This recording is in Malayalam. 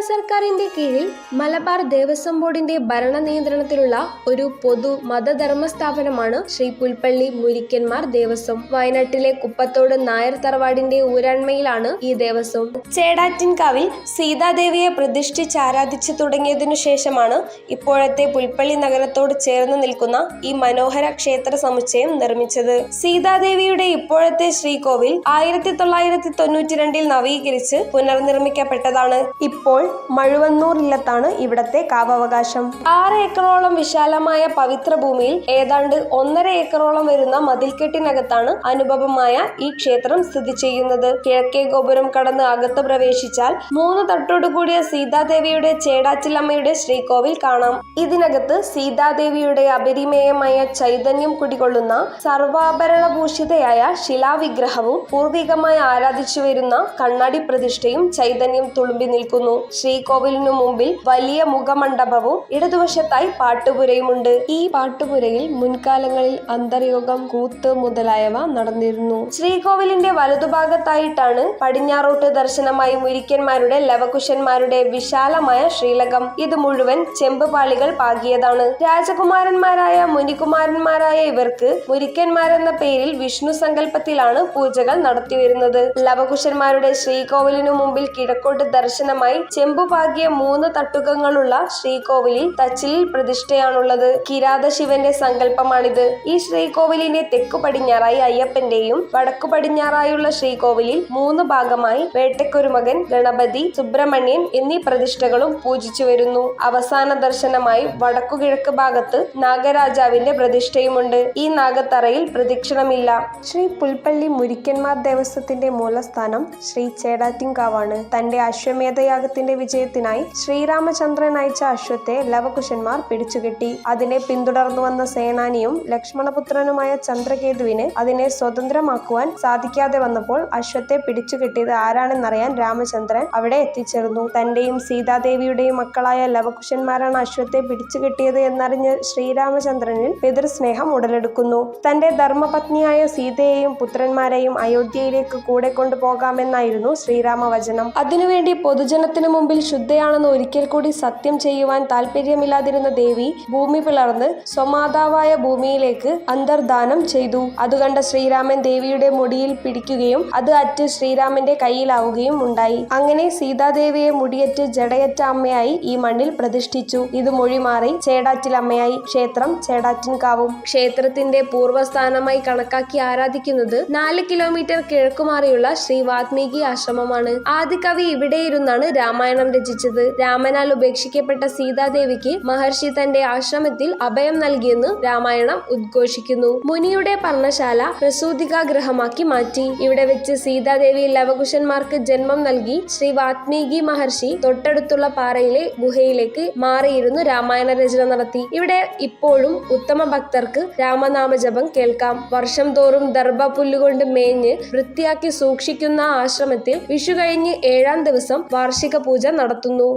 സർക്കാരിന്റെ കീഴിൽ മലബാർ ദേവസ്വം ബോർഡിന്റെ ഭരണ നിയന്ത്രണത്തിലുള്ള ഒരു പൊതു മതധർമ്മ സ്ഥാപനമാണ് ശ്രീ പുൽപ്പള്ളി മുരിക്കന്മാർ ദേവസ്വം. വയനാട്ടിലെ കുപ്പത്തോട് നായർ തറവാടിന്റെ ഊരാൺമയിലാണ് ഈ ദേവസ്വം. ചേടാറ്റിൻകാവിൽ സീതാദേവിയെ പ്രതിഷ്ഠിച്ച് ആരാധിച്ചു തുടങ്ങിയതിനു ശേഷമാണ് ഇപ്പോഴത്തെ പുൽപ്പള്ളി നഗരത്തോട് ചേർന്ന് നിൽക്കുന്ന ഈ മനോഹര ക്ഷേത്ര സമുച്ചയം നിർമ്മിച്ചത്. സീതാദേവിയുടെ ഇപ്പോഴത്തെ ശ്രീകോവിൽ 1992 നവീകരിച്ച് പുനർനിർമ്മിക്കപ്പെട്ടതാണ്. ഇപ്പോൾ മഴുവന്നൂർ ഇല്ലത്താണ് ഇവിടത്തെ കാവവകാശം. 6 ഏക്കറോളം വിശാലമായ പവിത്ര ഭൂമിയിൽ ഏതാണ്ട് 1.5 ഏക്കറോളം വരുന്ന മതിൽക്കെട്ടിനകത്താണ് അനുപമമായ ഈ ക്ഷേത്രം സ്ഥിതി ചെയ്യുന്നത്. കിഴക്കേ ഗോപുരം കടന്ന് അകത്ത് പ്രവേശിച്ചാൽ 3 തട്ടോടുകൂടിയ സീതാദേവിയുടെ ചേടാറ്റിലമ്മയുടെ ശ്രീകോവിൽ കാണാം. ഇതിനകത്ത് സീതാദേവിയുടെ അപരിമേയമായ ചൈതന്യം കുടികൊള്ളുന്ന സർവാഭരണഭൂഷിതയായ ശിലാവിഗ്രഹവും പൂർവികമായി ആരാധിച്ചു വരുന്ന കണ്ണാടി പ്രതിഷ്ഠയും ചൈതന്യം തുളുമ്പി നിൽക്കുന്നു. ശ്രീകോവിലിനു മുമ്പിൽ വലിയ മുഖമണ്ഡപവും ഇടതുവശത്തായി പാട്ടുപുരയുമുണ്ട്. ഈ പാട്ടുപുരയിൽ മുൻകാലങ്ങളിൽ അന്തർയോഗം, കൂത്ത് മുതലായവ നടന്നിരുന്നു. ശ്രീകോവിലിന്റെ വലതുഭാഗത്തായിട്ടാണ് പടിഞ്ഞാറോട്ട് ദർശനമായി മുരിക്കന്മാരുടെ ലവകുശന്മാരുടെ വിശാലമായ ശ്രീലകം. ഇത് മുഴുവൻ ചെമ്പ് പാളികൾ പാകിയതാണ്. രാജകുമാരന്മാരായ മുനികുമാരന്മാരായ ഇവർക്ക് മുരിക്കന്മാരെന്ന പേരിൽ വിഷ്ണു സങ്കല്പത്തിലാണ് പൂജകൾ നടത്തിവരുന്നത്. ലവകുശന്മാരുടെ ശ്രീകോവിലിനു മുമ്പിൽ കിഴക്കോട്ട് ദർശനമായി ചെമ്പുപാകിയ 3 തട്ടുകങ്ങളുള്ള ശ്രീകോവിലിൽ തച്ചിലിൽ പ്രതിഷ്ഠയാണുള്ളത്. കിരാത ശിവന്റെ സങ്കല്പമാണിത്. ഈ ശ്രീകോവിലിന്റെ തെക്കു പടിഞ്ഞാറായി അയ്യപ്പന്റെയും വടക്കു പടിഞ്ഞാറായുള്ള ശ്രീകോവിലിൽ 3 ഭാഗമായി വേട്ടക്കൊരുമകൻ, ഗണപതി, സുബ്രഹ്മണ്യൻ എന്നീ പ്രതിഷ്ഠകളും പൂജിച്ചു വരുന്നു. അവസാന ദർശനമായി വടക്കുകിഴക്ക് ഭാഗത്ത് നാഗരാജാവിന്റെ പ്രതിഷ്ഠയുമുണ്ട്. ഈ നാഗത്തറയിൽ പ്രദക്ഷിണമില്ല. ശ്രീ പുൽപ്പള്ളി മുരിക്കന്മാർ ദേവസ്വത്തിന്റെ മൂലസ്ഥാനം ശ്രീ ചേടാറ്റിൻകാവാണ്. തന്റെ അശ്വമേധയാഗത്തിന്റെ വിജയത്തിനായി ശ്രീരാമചന്ദ്രൻ അയച്ച അശ്വത്തെ ലവകുശന്മാർ പിടിച്ചുകെട്ടി. അതിനെ പിന്തുടർന്നു വന്ന സേനാനിയും ലക്ഷ്മണപുത്രനുമായ ചന്ദ്രകേതുവിന് അതിനെ സ്വതന്ത്രമാക്കുവാൻ സാധിക്കാതെ വന്നപ്പോൾ അശ്വത്തെ പിടിച്ചുകെട്ടിയത് ആരാണെന്നറിയാൻ രാമചന്ദ്രൻ അവിടെ എത്തിച്ചേർന്നു. തന്റെയും സീതാദേവിയുടെയും മക്കളായ ലവകുശന്മാരാണ് അശ്വത്തെ പിടിച്ചുകെട്ടിയത് എന്നറിഞ്ഞ് ശ്രീരാമചന്ദ്രനിൽ പിതൃസ്നേഹം ഉടലെടുക്കുന്നു. തന്റെ ധർമ്മപത്നിയായ സീതയെയും പുത്രന്മാരെയും അയോധ്യയിലേക്ക് കൂടെ കൊണ്ടുപോകാമെന്നായിരുന്നു ശ്രീരാമവചനം. അതിനുവേണ്ടി പൊതുജനത്തിനു മുമ്പിൽ ശുദ്ധയാണെന്ന് ഒരിക്കൽ കൂടി സത്യം ചെയ്യുവാൻ താല്പര്യമില്ലാതിരുന്ന ദേവി ഭൂമി പിളർന്ന് സ്വമാതാവായ ഭൂമിയിലേക്ക് അന്തർദാനം ചെയ്തു. അതുകണ്ട ശ്രീരാമൻ ദേവിയുടെ മുടിയിൽ പിടിക്കുകയും അത് അറ്റ് ശ്രീരാമന്റെ കയ്യിലാവുകയും ഉണ്ടായി. അങ്ങനെ സീതാദേവിയെ മുടിയറ്റ് ജടയറ്റ അമ്മയായി ഈ മണ്ണിൽ പ്രതിഷ്ഠിച്ചു. ഇത് മൊഴിമാറി ചേടാറ്റിലമ്മയായി. ക്ഷേത്രം ചേടാറ്റിൻകാവും. ക്ഷേത്രത്തിന്റെ പൂർവ്വസ്ഥാനമായി കണക്കാക്കി ആരാധിക്കുന്നത് 4 കിലോമീറ്റർ കിഴക്കുമാറിയുള്ള ശ്രീ വാത്മീകി ആശ്രമമാണ്. ആദികവി ഇവിടെയിരുന്നാണ് രാമായണം രചിച്ചത്. രാമനാൽ ഉപേക്ഷിക്കപ്പെട്ട സീതാദേവിക്ക് മഹർഷി തന്റെ ആശ്രമത്തിൽ അഭയം നൽകിയെന്ന് രാമായണം ഉദ്ഘോഷിക്കുന്നു. മുനിയുടെ പർണശാല പ്രസൂതികാഗൃഹമാക്കി മാറ്റി. ഇവിടെ വെച്ച് സീതാദേവി ലവകുശന്മാർക്ക് ജന്മം നൽകി ശ്രീ വാത്മീകി മഹർഷി തൊട്ടടുത്തുള്ള പാറയിലെ ഗുഹയിലേക്ക് മാറിയിരുന്നു രാമായണ രചന നടത്തി. ഇവിടെ ഇപ്പോഴും ഉത്തമ ഭക്തർക്ക് രാമനാമജപം കേൾക്കാം. വർഷം തോറും ദർഭ പുല്ലുകൊണ്ട് മേഞ്ഞ് വൃത്തിയാക്കി സൂക്ഷിക്കുന്ന ആശ്രമത്തിൽ വിഷു കഴിഞ്ഞ് 7-ാം ദിവസം വാർഷിക പൂജ നടത്തുന്നു.